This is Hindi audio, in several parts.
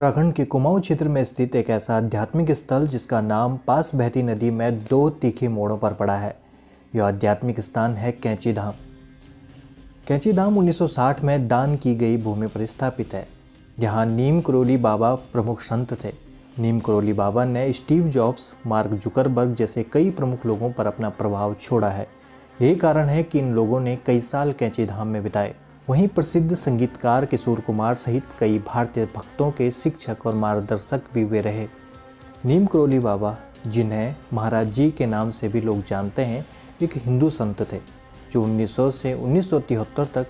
उत्तराखंड के कुमाऊं क्षेत्र में स्थित एक ऐसा आध्यात्मिक स्थल जिसका नाम पास बहती नदी में दो तीखे मोड़ों पर पड़ा है। यह आध्यात्मिक स्थान है कैंची धाम। कैंची धाम 1960 में दान की गई भूमि पर स्थापित है। यहाँ नीम करोली बाबा प्रमुख संत थे। नीम करोली बाबा ने स्टीव जॉब्स, मार्क जुकरबर्ग जैसे कई प्रमुख लोगों पर अपना प्रभाव छोड़ा है। यही कारण है कि इन लोगों ने कई साल कैंची धाम में बिताए। वहीं प्रसिद्ध संगीतकार किशोर कुमार सहित कई भारतीय भक्तों के शिक्षक और मार्गदर्शक भी वे रहे। नीम करोली बाबा, जिन्हें महाराज जी के नाम से भी लोग जानते हैं, एक हिंदू संत थे जो 1900 से 1973 तक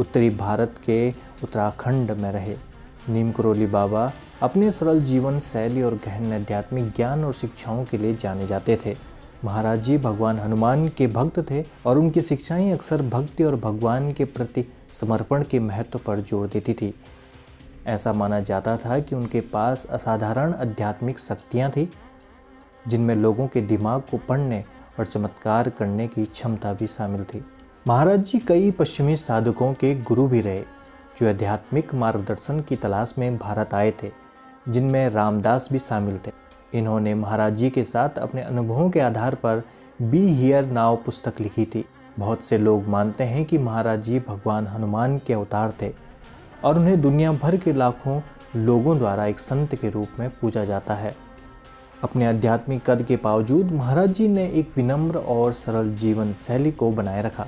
उत्तरी भारत के उत्तराखंड में रहे। नीम करोली बाबा अपने सरल जीवन शैली और गहन आध्यात्मिक ज्ञान और शिक्षाओं के लिए जाने जाते थे। महाराज जी भगवान हनुमान के भक्त थे और उनकी शिक्षाएं अक्सर भक्ति और भगवान के प्रति समर्पण के महत्व पर जोर देती थी। ऐसा माना जाता था कि उनके पास असाधारण आध्यात्मिक शक्तियां थी, जिनमें लोगों के दिमाग को पढ़ने और चमत्कार करने की क्षमता भी शामिल थी। महाराज जी कई पश्चिमी साधकों के गुरु भी रहे, जो आध्यात्मिक मार्गदर्शन की तलाश में भारत आए थे, जिनमें रामदास भी शामिल थे। इन्होंने महाराज जी के साथ अपने अनुभवों के आधार पर बी हियर नाउ पुस्तक लिखी थी। बहुत से लोग मानते हैं कि महाराज जी भगवान हनुमान के अवतार थे और उन्हें दुनिया भर के लाखों लोगों द्वारा एक संत के रूप में पूजा जाता है। अपने आध्यात्मिक कद के बावजूद महाराज जी ने एक विनम्र और सरल जीवन शैली को बनाए रखा।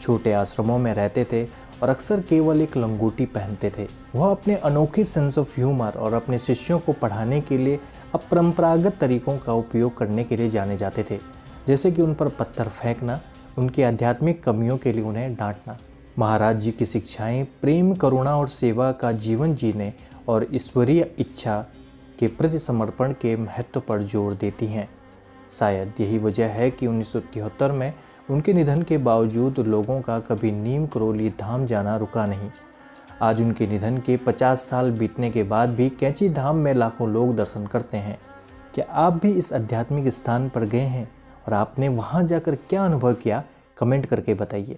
छोटे आश्रमों में रहते थे और अक्सर केवल एक लंगोटी पहनते थे। वह अपने अनोखे सेंस ऑफ ह्यूमर और अपने शिष्यों को पढ़ाने के लिए अपरंपरागत तरीकों का उपयोग करने के लिए जाने जाते थे, जैसे कि उन पर पत्थर फेंकना, उनकी आध्यात्मिक कमियों के लिए उन्हें डांटना। महाराज जी की शिक्षाएं प्रेम, करुणा और सेवा का जीवन जीने और ईश्वरीय इच्छा के प्रति समर्पण के महत्व पर जोर देती हैं। शायद यही वजह है कि 1973 में उनके निधन के बावजूद लोगों का कभी नीम करोली धाम जाना रुका नहीं। आज उनके निधन के 50 साल बीतने के बाद भी कैंची धाम में लाखों लोग दर्शन करते हैं। क्या आप भी इस आध्यात्मिक स्थान पर गए हैं और आपने वहां जाकर क्या अनुभव किया? कमेंट करके बताइए।